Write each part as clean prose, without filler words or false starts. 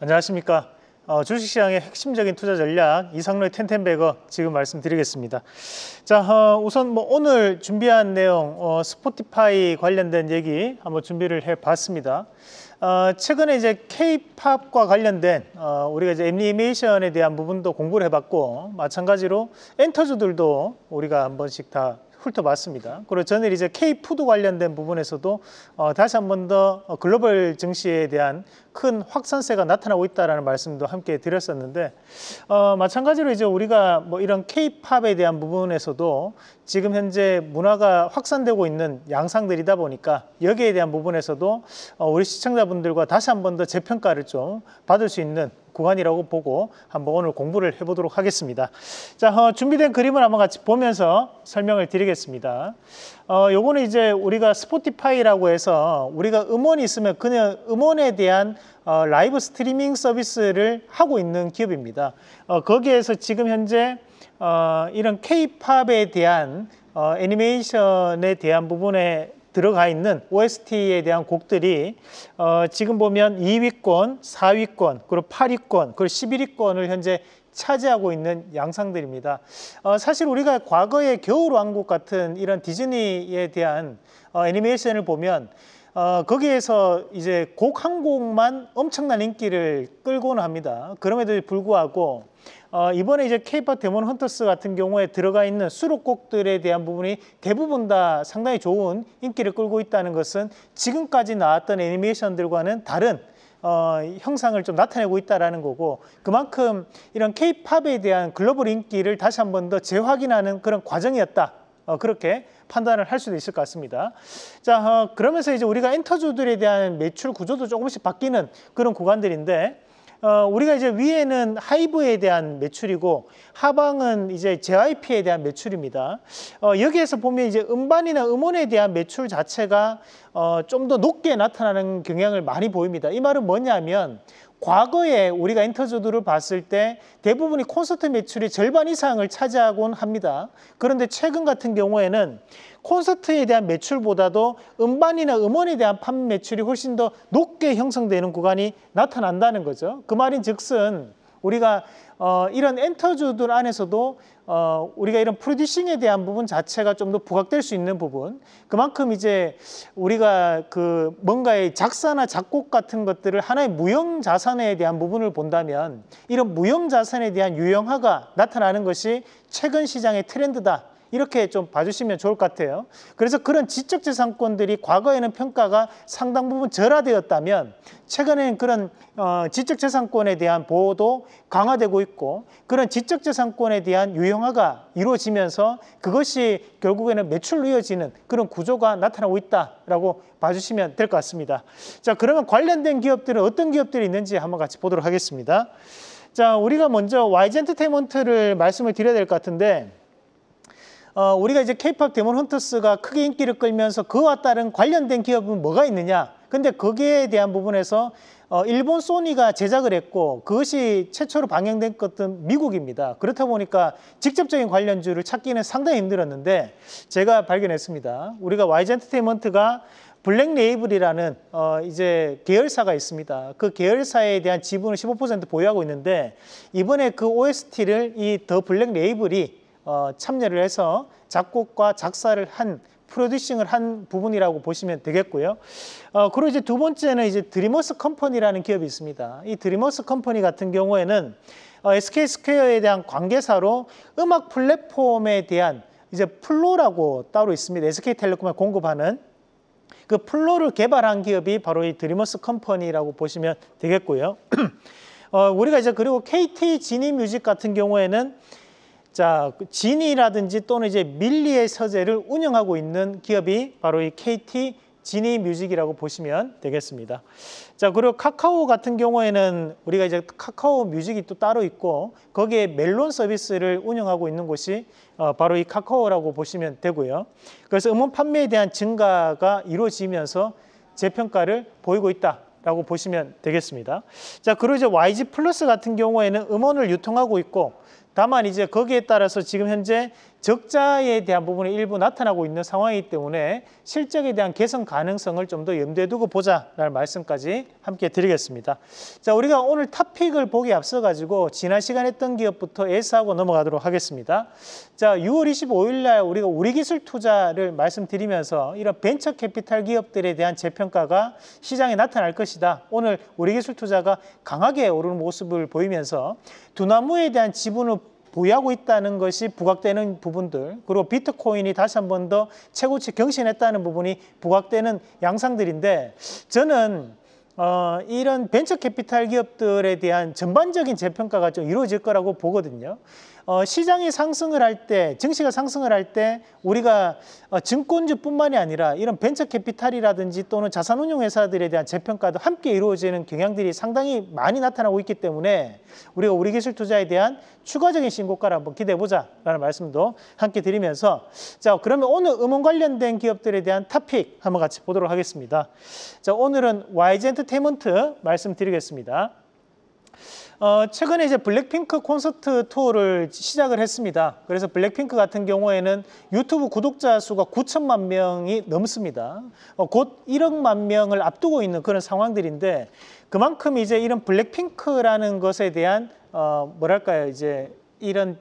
안녕하십니까. 주식시장의 핵심적인 투자 전략 이상로의 텐텐베거 지금 말씀드리겠습니다. 자, 우선 오늘 준비한 내용 스포티파이 관련된 얘기 한번 준비를 해봤습니다. 최근에 이제 K-팝과 관련된 우리가 이제 애니메이션에 대한 부분도 공부를 해봤고, 마찬가지로 엔터주들도 우리가 한 번씩 다 훑어봤습니다. 그리고 저는 이제 K-푸드 관련된 부분에서도 다시 한 번 더 글로벌 증시에 대한 큰 확산세가 나타나고 있다는 말씀도 함께 드렸었는데, 마찬가지로 이제 우리가 이런 K-팝에 대한 부분에서도 지금 현재 문화가 확산되고 있는 양상들이다 보니까 여기에 대한 부분에서도 우리 시청자분들과 다시 한 번 더 재평가를 좀 받을 수 있는 구간이라고 보고 한번 오늘 공부를 해보도록 하겠습니다. 자, 준비된 그림을 한번 같이 보면서 설명을 드리겠습니다. 요거는 이제 우리가 스포티파이라고 해서 우리가 음원이 있으면 그냥 음원에 대한 라이브 스트리밍 서비스를 하고 있는 기업입니다. 거기에서 지금 현재 이런 K-팝에 대한 애니메이션에 대한 부분에 들어가 있는 OST에 대한 곡들이 지금 보면 2위권, 4위권, 그리고 8위권, 그리고 11위권을 현재 차지하고 있는 양상들입니다. 사실 우리가 과거에 겨울왕국 같은 이런 디즈니에 대한 애니메이션을 보면 거기에서 이제 곡 한 곡만 엄청난 인기를 끌고는 합니다. 그럼에도 불구하고 이번에 이제 K-팝 데몬 헌터스 같은 경우에 들어가 있는 수록곡들에 대한 부분이 대부분 다 상당히 좋은 인기를 끌고 있다는 것은 지금까지 나왔던 애니메이션들과는 다른 형상을 좀 나타내고 있다는 거고, 그만큼 이런 K-팝에 대한 글로벌 인기를 다시 한 번 더 재확인하는 그런 과정이었다. 그렇게 판단을 할 수도 있을 것 같습니다. 자, 그러면서 이제 우리가 엔터주들에 대한 매출 구조도 조금씩 바뀌는 그런 구간들인데, 우리가 이제 위에는 하이브에 대한 매출이고 하방은 이제 JYP에 대한 매출입니다. 여기에서 보면 이제 음반이나 음원에 대한 매출 자체가 좀 더 높게 나타나는 경향을 많이 보입니다. 이 말은 뭐냐면 과거에 우리가 엔터주들을 봤을 때 대부분이 콘서트 매출이 절반 이상을 차지하곤 합니다. 그런데 최근 같은 경우에는 콘서트에 대한 매출보다도 음반이나 음원에 대한 판매 매출이 훨씬 더 높게 형성되는 구간이 나타난다는 거죠. 그 말인즉슨 우리가 이런 엔터주들 안에서도 우리가 이런 프로듀싱에 대한 부분 자체가 좀 더 부각될 수 있는 부분, 그만큼 이제 우리가 그 뭔가의 작사나 작곡 같은 것들을 하나의 무형 자산에 대한 부분을 본다면 이런 무형 자산에 대한 유형화가 나타나는 것이 최근 시장의 트렌드다, 이렇게 좀 봐주시면 좋을 것 같아요. 그래서 그런 지적재산권들이 과거에는 평가가 상당 부분 절하되었다면 최근에는 그런 지적재산권에 대한 보호도 강화되고 있고, 그런 지적재산권에 대한 유형화가 이루어지면서 그것이 결국에는 매출로 이어지는 그런 구조가 나타나고 있다라고 봐주시면 될 것 같습니다. 자, 그러면 관련된 기업들은 어떤 기업들이 있는지 한번 같이 보도록 하겠습니다. 자, 우리가 먼저 YG 엔터테인먼트를 말씀을 드려야 될 것 같은데, 우리가 이제 K-팝 데몬 헌터스가 크게 인기를 끌면서 그와 따른 관련된 기업은 뭐가 있느냐? 근데 거기에 대한 부분에서 일본 소니가 제작을 했고 그것이 최초로 방영된 것은 미국입니다. 그렇다 보니까 직접적인 관련주를 찾기는 상당히 힘들었는데 제가 발견했습니다. 우리가 YG 엔터테인먼트가 블랙 레이블이라는 이제 계열사가 있습니다. 그 계열사에 대한 지분을 15% 보유하고 있는데, 이번에 그 OST를 이 더 블랙 레이블이 참여를 해서 작곡과 작사를 한, 프로듀싱을 한 부분이라고 보시면 되겠고요. 그리고 이제 두 번째는 이제 드리머스 컴퍼니라는 기업이 있습니다. 이 드리머스 컴퍼니 같은 경우에는 SK 스퀘어에 대한 관계사로 음악 플랫폼에 대한 이제 플로라고 따로 있습니다. SK텔레콤에 공급하는 그 플로를 개발한 기업이 바로 이 드리머스 컴퍼니라고 보시면 되겠고요. 우리가 이제 그리고 KT 지니 뮤직 같은 경우에는 자, 지니라든지 또는 이제 밀리의 서재를 운영하고 있는 기업이 바로 이 KT 지니 뮤직이라고 보시면 되겠습니다. 자, 그리고 카카오 같은 경우에는 우리가 이제 카카오 뮤직이 또 따로 있고 거기에 멜론 서비스를 운영하고 있는 곳이 바로 이 카카오라고 보시면 되고요. 그래서 음원 판매에 대한 증가가 이루어지면서 재평가를 보이고 있다라고 보시면 되겠습니다. 자, 그리고 이제 YG 플러스 같은 경우에는 음원을 유통하고 있고, 다만 이제 거기에 따라서 지금 현재 적자에 대한 부분이 일부 나타나고 있는 상황이기 때문에 실적에 대한 개선 가능성을 좀 더 염두에 두고 보자라는 말씀까지 함께 드리겠습니다. 자, 우리가 오늘 토픽을 보기 앞서 가지고 지난 시간에 했던 기업부터 예스하고 넘어가도록 하겠습니다. 자, 6월 25일 날 우리가 우리기술 투자를 말씀드리면서 이런 벤처 캐피탈 기업들에 대한 재평가가 시장에 나타날 것이다. 오늘 우리기술 투자가 강하게 오르는 모습을 보이면서 두나무에 대한 지분을 보유하고 있다는 것이 부각되는 부분들, 그리고 비트코인이 다시 한 번 더 최고치 경신했다는 부분이 부각되는 양상들인데, 저는 이런 벤처 캐피탈 기업들에 대한 전반적인 재평가가 좀 이루어질 거라고 보거든요. 시장이 상승을 할 때, 증시가 상승을 할 때 우리가 증권주뿐만이 아니라 이런 벤처 캐피탈이라든지 또는 자산운용회사들에 대한 재평가도 함께 이루어지는 경향들이 상당히 많이 나타나고 있기 때문에 우리가 우리기술 투자에 대한 추가적인 신고가를 한번 기대해보자라는 말씀도 함께 드리면서, 자, 그러면 오늘 음원 관련된 기업들에 대한 토픽 한번 같이 보도록 하겠습니다. 자, 오늘은 YG 엔터테인먼트 말씀드리겠습니다. 최근에 이제 블랙핑크 콘서트 투어를 시작을 했습니다. 그래서 블랙핑크 같은 경우에는 유튜브 구독자 수가 9천만 명이 넘습니다. 곧 1억만 명을 앞두고 있는 그런 상황들인데, 그만큼 이제 이런 블랙핑크라는 것에 대한 뭐랄까요, 이제 이런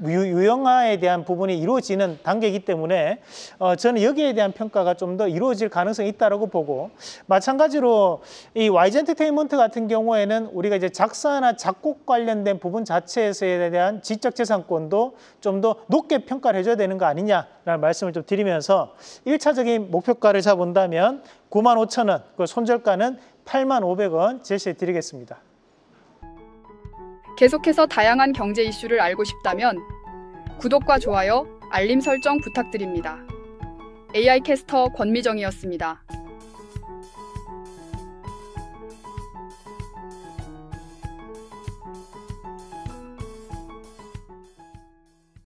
유형화에 대한 부분이 이루어지는 단계이기 때문에 저는 여기에 대한 평가가 좀 더 이루어질 가능성이 있다고 보고, 마찬가지로 이 YG 엔터테인먼트 같은 경우에는 우리가 이제 작사나 작곡 관련된 부분 자체에 대한 지적재산권도 좀 더 높게 평가를 해줘야 되는 거 아니냐라는 말씀을 좀 드리면서 1차적인 목표가를 잡은다면 95,000원, 그 손절가는 85,500원 제시해 드리겠습니다. 계속해서 다양한 경제 이슈를 알고 싶다면 구독과 좋아요, 알림 설정 부탁드립니다. AI 캐스터 권미정이었습니다.